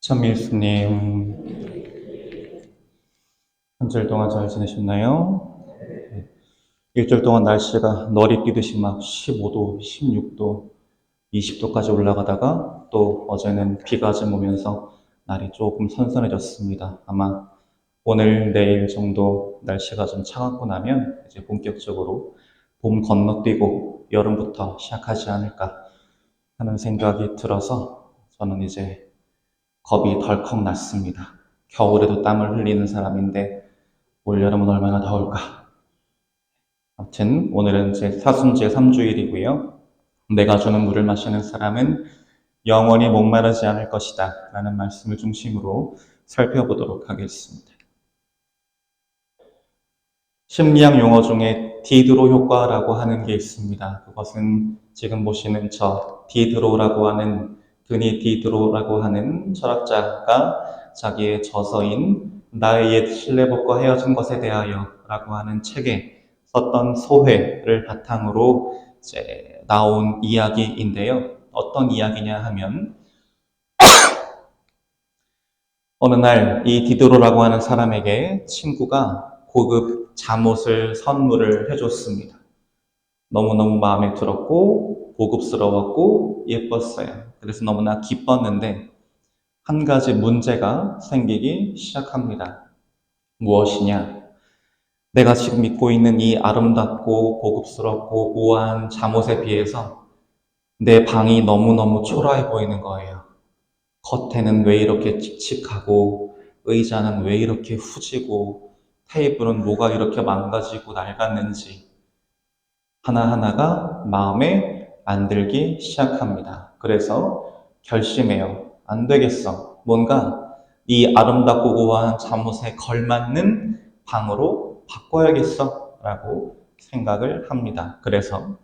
천미수님, 한 주일 동안 잘 지내셨나요? 일주일 동안 날씨가 너리 뛰듯이 막 15도, 16도, 20도까지 올라가다가 또 어제는 비가 좀 오면서 날이 조금 선선해졌습니다. 아마 오늘, 내일 정도 날씨가 좀 차갑고 나면 이제 본격적으로 봄 건너뛰고 여름부터 시작하지 않을까 하는 생각이 들어서 저는 이제 겁이 덜컥 났습니다. 겨울에도 땀을 흘리는 사람인데 올여름은 얼마나 더울까. 아무튼 오늘은 제 사순제 3주일이고요. 내가 주는 물을 마시는 사람은 영원히 목마르지 않을 것이다 라는 말씀을 중심으로 살펴보도록 하겠습니다. 심리학 용어 중에 디드로 효과라고 하는 게 있습니다. 그것은 지금 보시는 저 디드로라고 하는 드니 디드로라고 하는 철학자가 자기의 저서인 나의 옛 신뢰법과 헤어진 것에 대하여 라고 하는 책에 썼던 소회를 바탕으로 이제 나온 이야기인데요. 어떤 이야기냐 하면 어느 날 이 디드로라고 하는 사람에게 친구가 고급 잠옷을 선물을 해줬습니다. 너무너무 마음에 들었고 고급스러웠고 예뻤어요. 그래서 너무나 기뻤는데 한 가지 문제가 생기기 시작합니다. 무엇이냐? 내가 지금 입고 있는 이 아름답고 고급스럽고 우아한 잠옷에 비해서 내 방이 너무너무 초라해 보이는 거예요. 겉에는 왜 이렇게 칙칙하고 의자는 왜 이렇게 후지고 테이블은 뭐가 이렇게 망가지고 낡았는지 하나하나가 마음에 안 들기 시작합니다. 그래서 결심해요. 안 되겠어. 뭔가 이 아름답고 우아한 잠옷에 걸맞는 방으로 바꿔야겠어 라고 생각을 합니다. 그래서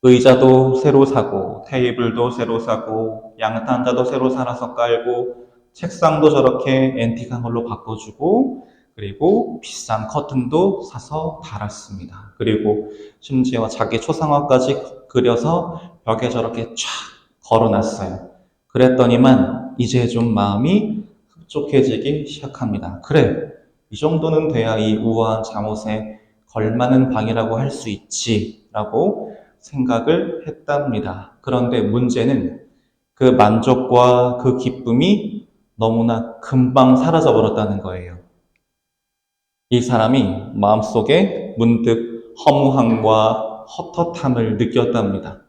의자도 새로 사고 테이블도 새로 사고 양탄자도 새로 사서 깔고 책상도 저렇게 앤틱한 걸로 바꿔주고 그리고 비싼 커튼도 사서 달았습니다. 그리고 심지어 자기 초상화까지 그려서 벽에 저렇게 쫙 걸어놨어요. 그랬더니만 이제 좀 마음이 흡족해지기 시작합니다. 그래, 이 정도는 돼야 이 우아한 잠옷에 걸맞는 방이라고 할 수 있지 라고 생각을 했답니다. 그런데 문제는 그 만족과 그 기쁨이 너무나 금방 사라져 버렸다는 거예요. 이 사람이 마음속에 문득 허무함과 헛헛함을 느꼈답니다.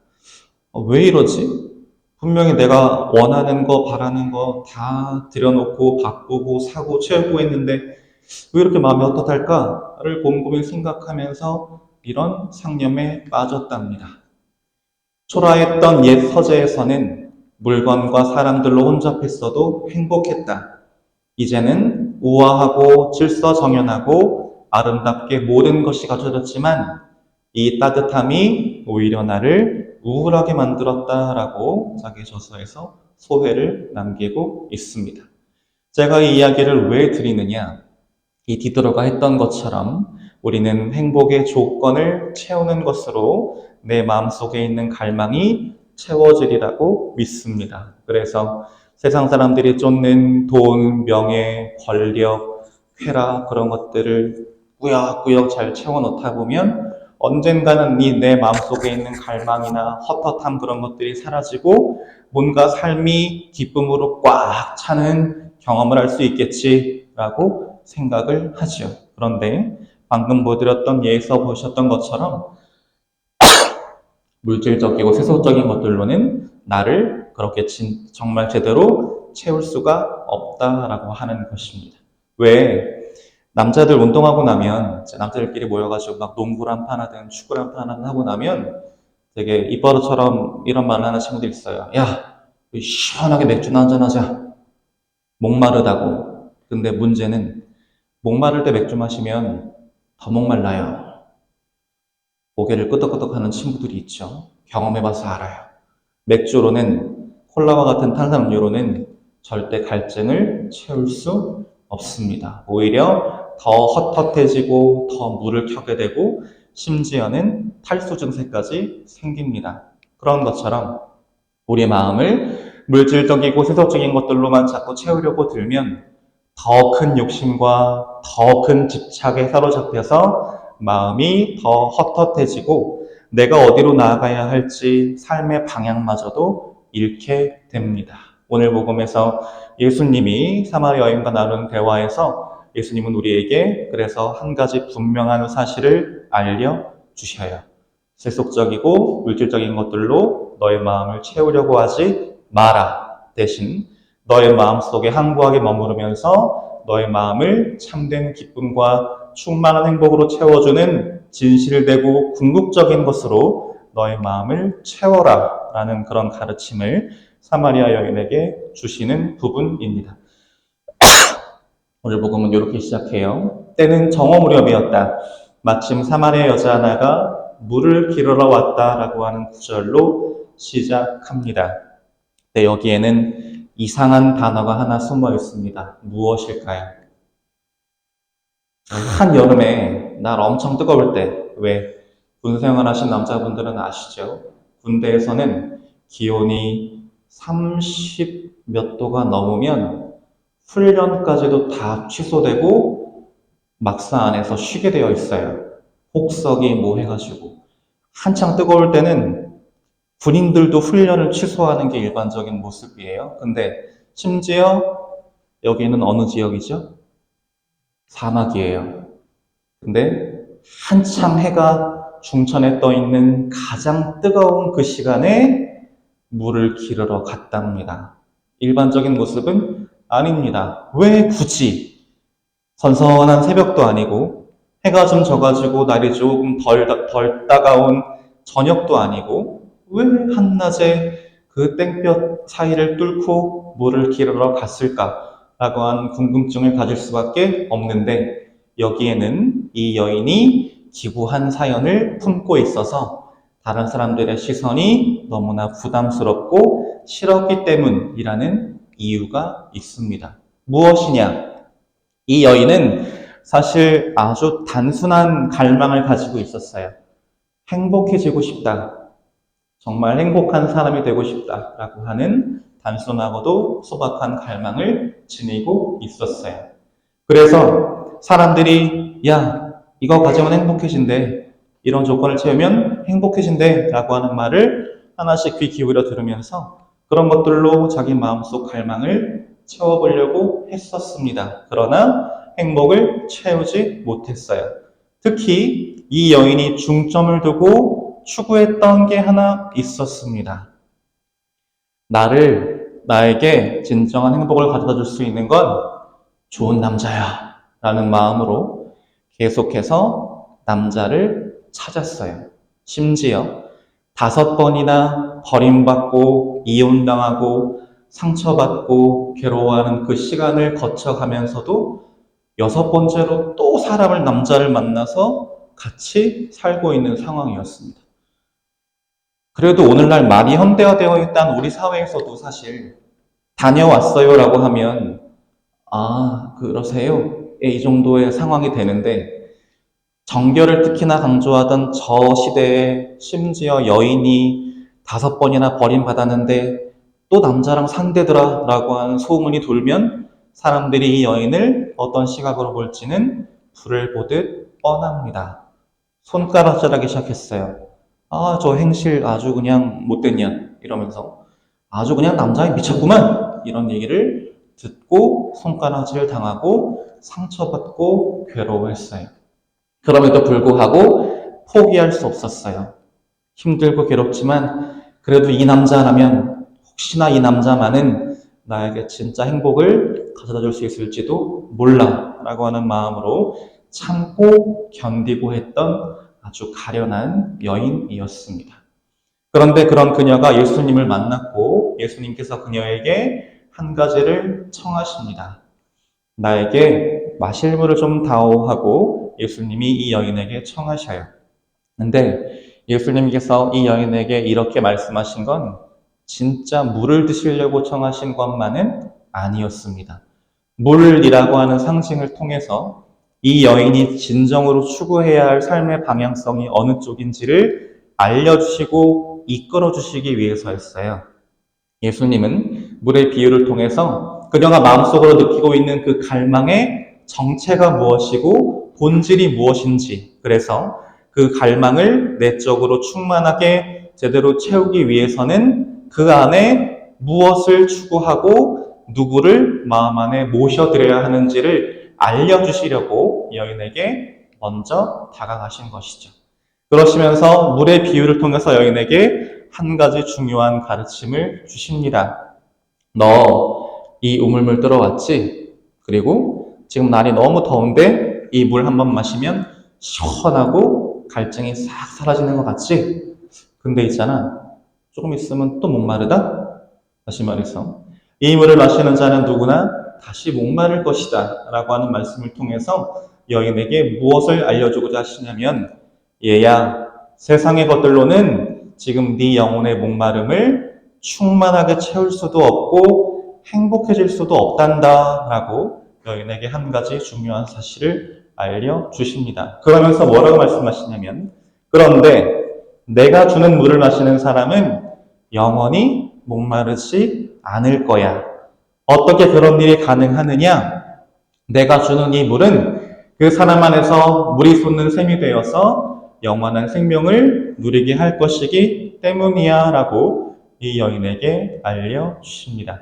왜 이러지? 분명히 내가 원하는 거, 바라는 거 다 들여놓고 바꾸고 사고 채우고 했는데 왜 이렇게 마음이 헛헛할까를 곰곰이 생각하면서 이런 상념에 빠졌답니다. 초라했던 옛 서재에서는 물건과 사람들로 혼잡했어도 행복했다. 이제는 우아하고 질서정연하고 아름답게 모든 것이 갖춰졌지만 이 따뜻함이 오히려 나를 우울하게 만들었다라고 자기 저서에서 소회를 남기고 있습니다. 제가 이 이야기를 왜 드리느냐? 이 디드로가 했던 것처럼 우리는 행복의 조건을 채우는 것으로 내 마음속에 있는 갈망이 채워지리라고 믿습니다. 그래서 세상 사람들이 쫓는 돈, 명예, 권력, 쾌락 그런 것들을 꾸역꾸역 잘 채워놓다 보면 언젠가는 이 내 마음속에 있는 갈망이나 헛헛함 그런 것들이 사라지고 뭔가 삶이 기쁨으로 꽉 차는 경험을 할 수 있겠지라고 생각을 하죠. 그런데 방금 보여드렸던 예에서 보셨던 것처럼 물질적이고 세속적인 것들로는 나를 그렇게 정말 제대로 채울 수가 없다라고 하는 것입니다. 왜 남자들 운동하고 나면 남자들끼리 모여가지고 막 농구를 한 판 하든 축구를 한 판 하든 하고 나면 되게 입버릇처럼 이런 말을 하는 친구들이 있어요. 야, 시원하게 맥주나 한잔 하자. 목마르다고. 근데 문제는 목마를 때 맥주 마시면 더 목말라요. 고개를 끄덕끄덕하는 친구들이 있죠. 경험해봐서 알아요. 맥주로는 콜라와 같은 탄산음료로는 절대 갈증을 채울 수 없습니다. 오히려 더 헛헛해지고 더 물을 켜게 되고 심지어는 탈수 증세까지 생깁니다. 그런 것처럼 우리 마음을 물질적이고 세속적인 것들로만 자꾸 채우려고 들면 더 큰 욕심과 더 큰 집착에 사로잡혀서 마음이 더 헛헛해지고 내가 어디로 나아가야 할지 삶의 방향마저도 잃게 됩니다. 오늘 복음에서 예수님이 사마리아 여인과 나눈 대화에서 예수님은 우리에게 그래서 한 가지 분명한 사실을 알려주셔요. 세속적이고 물질적인 것들로 너의 마음을 채우려고 하지 마라. 대신 너의 마음속에 항구하게 머무르면서 너의 마음을 참된 기쁨과 충만한 행복으로 채워주는 진실되고 궁극적인 것으로 너의 마음을 채워라 라는 그런 가르침을 사마리아 여인에게 주시는 부분입니다. 오늘 복음은 이렇게 시작해요. 때는 정오 무렵이었다. 마침 사마리아 여자 하나가 물을 길으러 왔다라고 하는 구절로 시작합니다. 네, 여기에는 이상한 단어가 하나 숨어 있습니다. 무엇일까요? 한여름에 날 엄청 뜨거울 때, 왜 군생활 하신 남자분들은 아시죠? 군대에서는 기온이 30 몇 도가 넘으면 훈련까지도 다 취소되고 막사 안에서 쉬게 되어 있어요. 혹석이 뭐 해가지고. 한창 뜨거울 때는 군인들도 훈련을 취소하는 게 일반적인 모습이에요. 근데 심지어 여기는 어느 지역이죠? 사막이에요. 근데 한창 해가 중천에 떠 있는 가장 뜨거운 그 시간에 물을 기르러 갔답니다. 일반적인 모습은 아닙니다. 왜 굳이 선선한 새벽도 아니고 해가 좀 져가지고 날이 조금 덜 따가운 저녁도 아니고 왜 한낮에 그 땡볕 사이를 뚫고 물을 기르러 갔을까라고 하는 궁금증을 가질 수밖에 없는데 여기에는 이 여인이 기구한 사연을 품고 있어서 다른 사람들의 시선이 너무나 부담스럽고 싫었기 때문이라는 이유가 있습니다. 무엇이냐? 이 여인은 사실 아주 단순한 갈망을 가지고 있었어요. 행복해지고 싶다. 정말 행복한 사람이 되고 싶다라고 하는 단순하고도 소박한 갈망을 지니고 있었어요. 그래서 사람들이 야, 이거 가지면 행복해진대. 이런 조건을 채우면 행복해진대 라고 하는 말을 하나씩 귀 기울여 들으면서 그런 것들로 자기 마음속 갈망을 채워보려고 했었습니다. 그러나 행복을 채우지 못했어요. 특히 이 여인이 중점을 두고 추구했던 게 하나 있었습니다. 나에게 진정한 행복을 가져다 줄 수 있는 건 좋은 남자야 라는 마음으로 계속해서 남자를 찾았어요. 심지어 5번이나 버림받고 이혼당하고 상처받고 괴로워하는 그 시간을 거쳐가면서도 6번째로 또 남자를 만나서 같이 살고 있는 상황이었습니다. 그래도 오늘날 많이 현대화되어 있다는 우리 사회에서도 사실 다녀왔어요 라고 하면 그러세요? 이 정도의 상황이 되는데 정결을 특히나 강조하던 저 시대에 심지어 여인이 5번이나 버림받았는데 또 남자랑 산대더라 라고 하는 소문이 돌면 사람들이 이 여인을 어떤 시각으로 볼지는 불을 보듯 뻔합니다. 손가락질하기 시작했어요. 저 행실 아주 그냥 못된 년 이러면서 아주 그냥 남자에 미쳤구만 이런 얘기를 듣고 손가락질 당하고 상처받고 괴로워했어요. 그럼에도 불구하고 포기할 수 없었어요. 힘들고 괴롭지만 그래도 이 남자라면 혹시나 이 남자만은 나에게 진짜 행복을 가져다 줄 수 있을지도 몰라 라고 하는 마음으로 참고 견디고 했던 아주 가련한 여인이었습니다. 그런데 그런 그녀가 예수님을 만났고 예수님께서 그녀에게 한 가지를 청하십니다. 나에게 마실 물을 좀 다오 하고 예수님이 이 여인에게 청하셔요. 근데 예수님께서 이 여인에게 이렇게 말씀하신 건 진짜 물을 드시려고 청하신 것만은 아니었습니다. 물이라고 하는 상징을 통해서 이 여인이 진정으로 추구해야 할 삶의 방향성이 어느 쪽인지를 알려주시고 이끌어주시기 위해서였어요. 예수님은 물의 비유를 통해서 그녀가 마음속으로 느끼고 있는 그 갈망의 정체가 무엇이고 본질이 무엇인지, 그래서 그 갈망을 내적으로 충만하게 제대로 채우기 위해서는 그 안에 무엇을 추구하고 누구를 마음 안에 모셔드려야 하는지를 알려주시려고 여인에게 먼저 다가가신 것이죠. 그러시면서 물의 비유를 통해서 여인에게 한 가지 중요한 가르침을 주십니다. 너 이 우물물 들어왔지? 그리고 지금 날이 너무 더운데 이 물 한 번 마시면 시원하고 갈증이 싹 사라지는 것 같지? 근데 있잖아, 조금 있으면 또 목마르다? 다시 말해서 이 물을 마시는 자는 누구나 다시 목마를 것이다 라고 하는 말씀을 통해서 여인에게 무엇을 알려주고자 하시냐면, 얘야, 세상의 것들로는 지금 네 영혼의 목마름을 충만하게 채울 수도 없고 행복해질 수도 없단다 라고 여인에게 한 가지 중요한 사실을 알려주십니다. 그러면서 뭐라고 말씀하시냐면, 그런데 내가 주는 물을 마시는 사람은 영원히 목마르지 않을 거야. 어떻게 그런 일이 가능하느냐? 내가 주는 이 물은 그 사람 안에서 물이 솟는 샘이 되어서 영원한 생명을 누리게 할 것이기 때문이야 라고 이 여인에게 알려주십니다.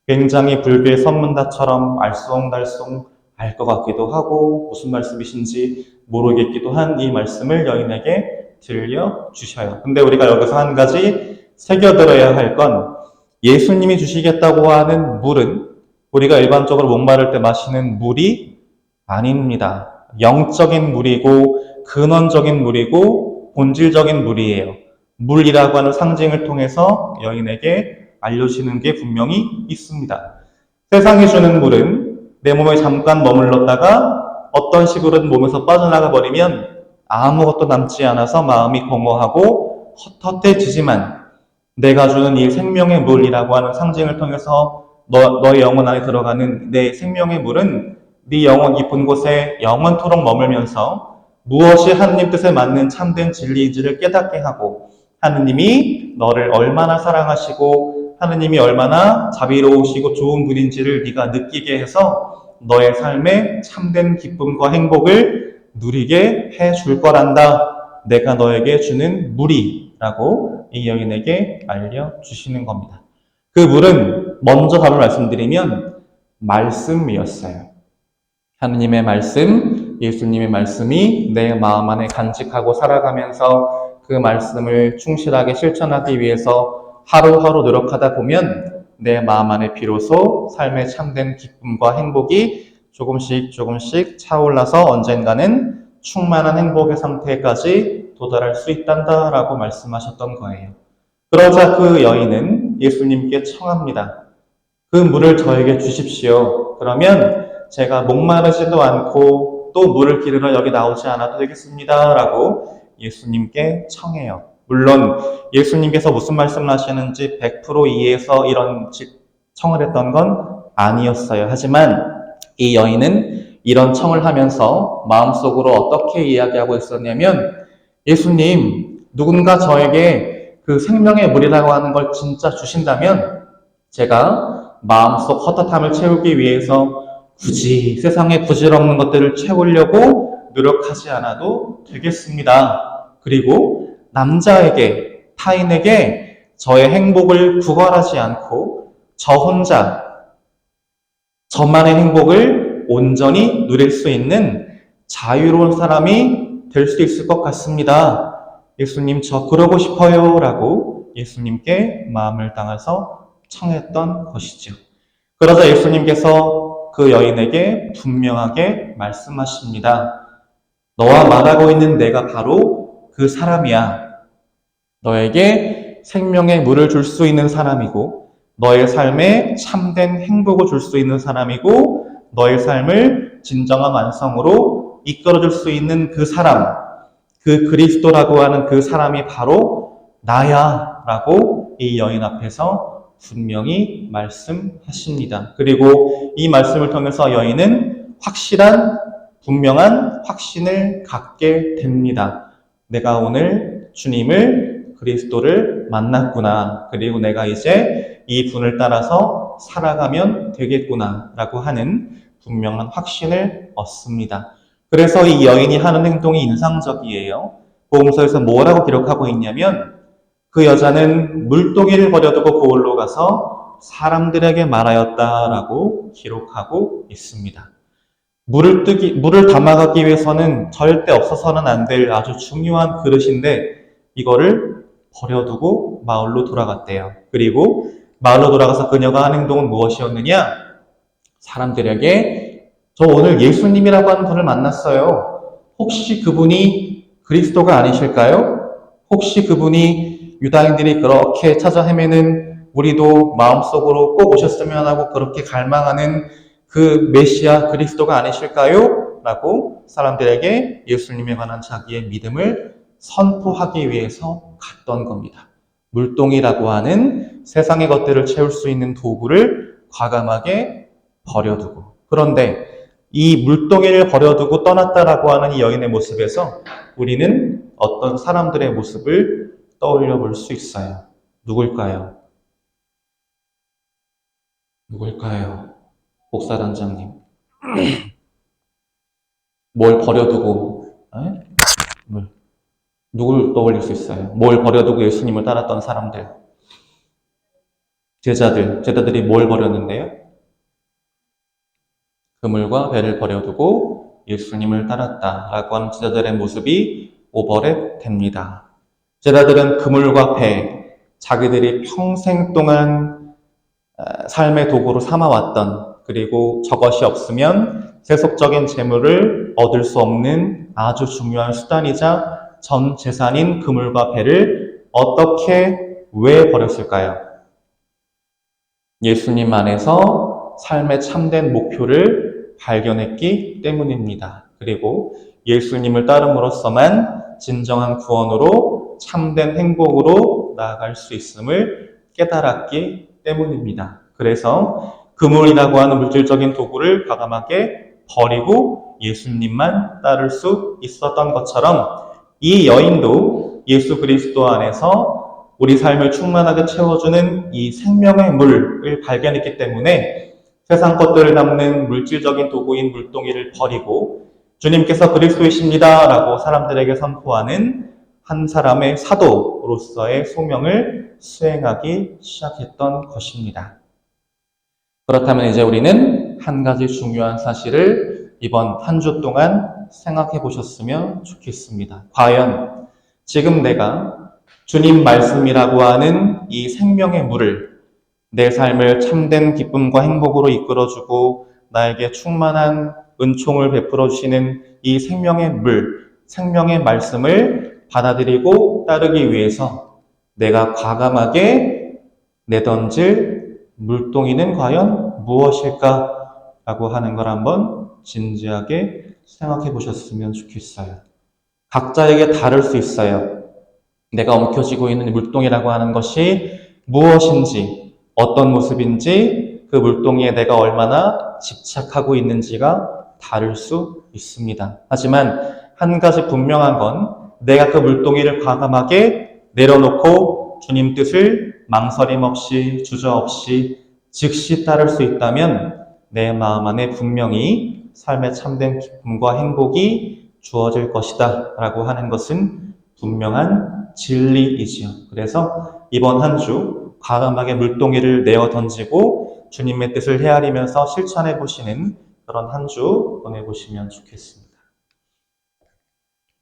굉장히 불교의 선문답처럼 알쏭달쏭 알 것 같기도 하고 무슨 말씀이신지 모르겠기도 한 이 말씀을 여인에게 들려주셔요. 근데 우리가 여기서 한 가지 새겨들어야 할 건, 예수님이 주시겠다고 하는 물은 우리가 일반적으로 목마를 때 마시는 물이 아닙니다. 영적인 물이고 근원적인 물이고 본질적인 물이에요. 물이라고 하는 상징을 통해서 여인에게 알려주시는 게 분명히 있습니다. 세상이 주는 물은 내 몸에 잠깐 머물렀다가 어떤 식으로든 몸에서 빠져나가 버리면 아무것도 남지 않아서 마음이 공허하고 헛헛해지지만, 내가 주는 이 생명의 물이라고 하는 상징을 통해서 너의 영혼 안에 들어가는 내 생명의 물은 네 영혼 깊은 곳에 영원토록 머물면서 무엇이 하느님 뜻에 맞는 참된 진리인지를 깨닫게 하고, 하느님이 너를 얼마나 사랑하시고 하느님이 얼마나 자비로우시고 좋은 분인지를 네가 느끼게 해서 너의 삶에 참된 기쁨과 행복을 누리게 해줄 거란다. 내가 너에게 주는 물이라고 이 여인에게 알려주시는 겁니다. 그 물은 먼저 답을 말씀드리면 말씀이었어요. 하느님의 말씀, 예수님의 말씀이 내 마음 안에 간직하고 살아가면서 그 말씀을 충실하게 실천하기 위해서 하루하루 노력하다 보면 내 마음 안에 비로소 삶의 참된 기쁨과 행복이 조금씩 차올라서 언젠가는 충만한 행복의 상태까지 도달할 수 있단다라고 말씀하셨던 거예요. 그러자 그 여인은 예수님께 청합니다. 그 물을 저에게 주십시오. 그러면 제가 목마르지도 않고 또 물을 기르러 여기 나오지 않아도 되겠습니다 라고 예수님께 청해요. 물론 예수님께서 무슨 말씀을 하시는지 100% 이해해서 이런 청을 했던 건 아니었어요. 하지만 이 여인은 이런 청을 하면서 마음속으로 어떻게 이야기하고 있었냐면, 예수님, 누군가 저에게 그 생명의 물이라고 하는 걸 진짜 주신다면 제가 마음속 헛헛함을 채우기 위해서 굳이 세상에 부질없는 것들을 채우려고 노력하지 않아도 되겠습니다. 그리고 남자에게, 타인에게 저의 행복을 구걸하지 않고 저 혼자 저만의 행복을 온전히 누릴 수 있는 자유로운 사람이 될 수 있을 것 같습니다. 예수님, 저 그러고 싶어요 라고 예수님께 마음을 담아서 청했던 것이죠. 그러자 예수님께서 그 여인에게 분명하게 말씀하십니다. 너와 말하고 있는 내가 바로 그 사람이야. 너에게 생명의 물을 줄 수 있는 사람이고, 너의 삶에 참된 행복을 줄 수 있는 사람이고, 너의 삶을 진정한 완성으로 이끌어줄 수 있는 그 사람, 그 그리스도라고 하는 그 사람이 바로 나야 라고 이 여인 앞에서 분명히 말씀하십니다. 그리고 이 말씀을 통해서 여인은 확실한, 분명한 확신을 갖게 됩니다. 내가 오늘 주님을, 그리스도를 만났구나. 그리고 내가 이제 이 분을 따라서 따라서 살아가면 되겠구나라고 하는 분명한 확신을 얻습니다. 그래서 이 여인이 하는 행동이 인상적이에요. 복음서에서 뭐라고 기록하고 있냐면 그 여자는 물동이를 버려두고 거울로 가서 사람들에게 말하였다라고 기록하고 있습니다. 물을 담아가기 위해서는 절대 없어서는 안 될 아주 중요한 그릇인데 이거를 버려두고 마을로 돌아갔대요. 그리고 마을로 돌아가서 그녀가 한 행동은 무엇이었느냐? 사람들에게 저 오늘 예수님이라고 하는 분을 만났어요. 혹시 그분이 그리스도가 아니실까요? 혹시 그분이 유다인들이 그렇게 찾아 헤매는 우리도 마음속으로 꼭 오셨으면 하고 그렇게 갈망하는 그 메시아 그리스도가 아니실까요? 라고 사람들에게 예수님에 관한 자기의 믿음을 선포하기 위해서 갔던 겁니다. 물동이라고 하는 세상의 것들을 채울 수 있는 도구를 과감하게 버려두고. 그런데 이 물동이를 버려두고 떠났다라고 하는 이 여인의 모습에서 우리는 어떤 사람들의 모습을 떠올려 볼 수 있어요. 누굴까요? 누굴까요? 목사단장님. 뭘 버려두고, 누굴 떠올릴 수 있어요? 뭘 버려두고 예수님을 따랐던 사람들. 제자들이 뭘 버렸는데요? 그물과 배를 버려두고 예수님을 따랐다라고 하는 제자들의 모습이 오버랩 됩니다. 제자들은 그물과 배, 자기들이 평생 동안 삶의 도구로 삼아왔던, 그리고 저것이 없으면 세속적인 재물을 얻을 수 없는 아주 중요한 수단이자 전 재산인 그물과 배를 어떻게, 왜 버렸을까요? 예수님 안에서 삶의 참된 목표를 발견했기 때문입니다. 그리고 예수님을 따름으로써만 진정한 구원으로 참된 행복으로 나아갈 수 있음을 깨달았기 때문입니다. 그래서 그물이라고 하는 물질적인 도구를 과감하게 버리고 예수님만 따를 수 있었던 것처럼 이 여인도 예수 그리스도 안에서 우리 삶을 충만하게 채워주는 이 생명의 물을 발견했기 때문에 세상 것들을 담는 물질적인 도구인 물동이를 버리고 주님께서 그리스도이십니다 라고 사람들에게 선포하는 한 사람의 사도로서의 소명을 수행하기 시작했던 것입니다. 그렇다면 이제 우리는 한 가지 중요한 사실을 이번 한 주 동안 생각해 보셨으면 좋겠습니다. 과연 지금 내가 주님 말씀이라고 하는 이 생명의 물을 내 삶을 참된 기쁨과 행복으로 이끌어주고 나에게 충만한 은총을 베풀어 주시는 이 생명의 물, 생명의 말씀을 받아들이고 따르기 위해서 내가 과감하게 내던질 물동이는 과연 무엇일까? 라고 하는 걸 한번 진지하게 생각해 보셨으면 좋겠어요. 각자에게 다를 수 있어요. 내가 엉켜쥐고 있는 물동이라고 하는 것이 무엇인지, 어떤 모습인지, 그 물동이에 내가 얼마나 집착하고 있는지가 다를 수 있습니다. 하지만 한 가지 분명한 건 내가 그 물동이를 과감하게 내려놓고 주님 뜻을 망설임 없이 주저없이 즉시 따를 수 있다면 내 마음 안에 분명히 삶의 참된 기쁨과 행복이 주어질 것이다 라고 하는 것은 분명한 진리이지요. 그래서 이번 한 주 과감하게 물동이를 내어 던지고 주님의 뜻을 헤아리면서 실천해 보시는 그런 한 주 보내보시면 좋겠습니다.